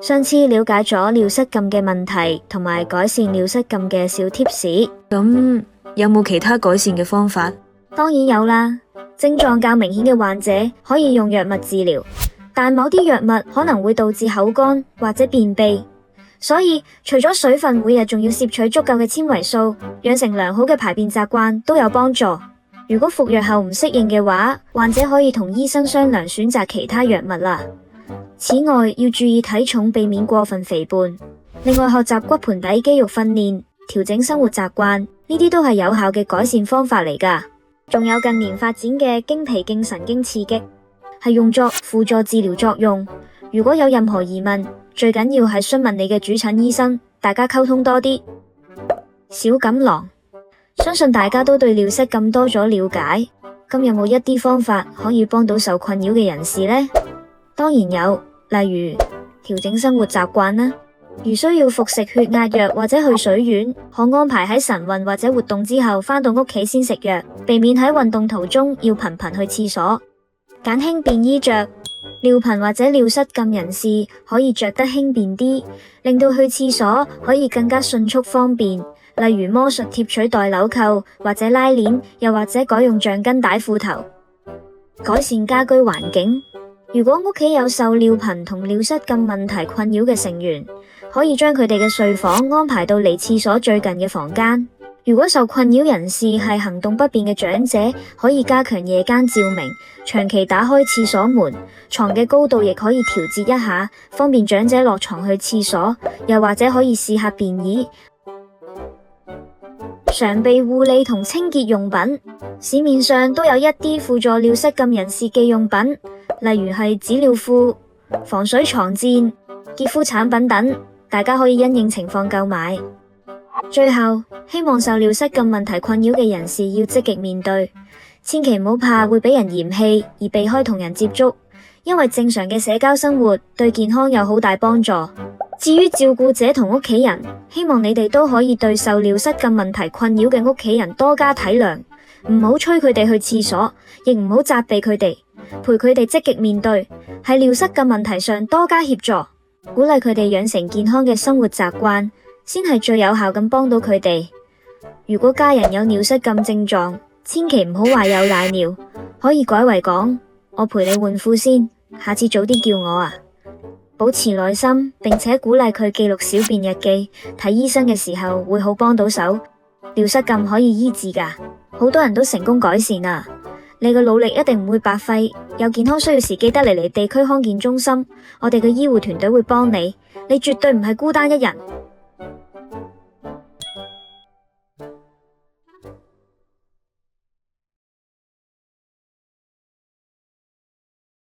上次了解咗尿失禁嘅問題同埋改善尿失禁嘅小貼士，咁有冇其他改善嘅方法？當然有啦。症狀較明顯嘅患者可以用藥物治療，但某啲藥物可能會導致口乾或者便秘，所以除咗水分，每日仲要攝取足夠嘅纖維素，養成良好嘅排便習慣都有幫助。如果服藥後唔適應嘅話，患者可以同醫生商量選擇其他藥物啦。此外，要注意體重，避免過分肥胖。另外，學習骨盆底肌肉訓練，調整生活習慣，呢啲都係有效嘅改善方法嚟㗎。仲有近年發展嘅經皮徑神經刺激，係用作輔助治療作用。如果有任何疑問，最緊要係詢問你嘅主診醫生，大家溝通多啲。小錦囊，相信大家都對尿失禁多咗了解，咁有冇一啲方法可以幫到受困擾嘅人士呢？當然有，例如調整生活習慣啦。如需要服食血壓藥或者去水丸，可安排喺晨運或者活動之後返到屋企先食藥，避免喺運動途中要頻頻去廁所。揀輕便衣着，尿頻或者尿失禁人士可以着得輕便啲，令到去廁所可以更加迅速方便。例如魔術貼取袋紐扣或者拉鏈，又或者改用橡筋帶褲頭。改善家居環境，如果屋企有受尿頻同尿失禁問題困擾嘅成員，可以將佢哋嘅睡房安排到離廁所最近嘅房間。如果受困擾人士係行動不便嘅長者，可以加強夜間照明，長期打開廁所門，床嘅高度亦可以調節一下，方便長者落床去廁所，又或者可以試下便椅。常備護理同清潔用品，市面上都有一啲輔助尿失禁人士嘅用品，例如係紙尿褲、防水床墊、潔膚產品等，大家可以因應情況購買。最後，希望受尿失禁問題困擾嘅人士要積極面對，千祈唔好怕會俾人嫌棄而避開同人接觸，因為正常嘅社交生活對健康有好大幫助。至於照顧者同屋企人，希望你哋都可以對受尿失禁問題困擾嘅屋企人多加體諒，唔好催佢哋去廁所，亦唔好責備佢哋，陪佢哋積極面對，喺尿失禁問題上多加協助，鼓勵佢哋養成健康嘅生活習慣，先係最有效咁幫到佢哋。如果家人有尿失禁症狀，千祈唔好話有瀨尿，可以改為講我陪你換褲先，下次早啲叫我啊。保持耐心，並且鼓勵佢記錄小便日記，睇醫生嘅時候會好幫到手。尿失禁可以醫治㗎，好多人都成功改善啊！你嘅努力一定唔會白費，有健康需要時記得嚟地區康健中心，我哋嘅醫護團隊會幫你，你絕對唔係孤單一人。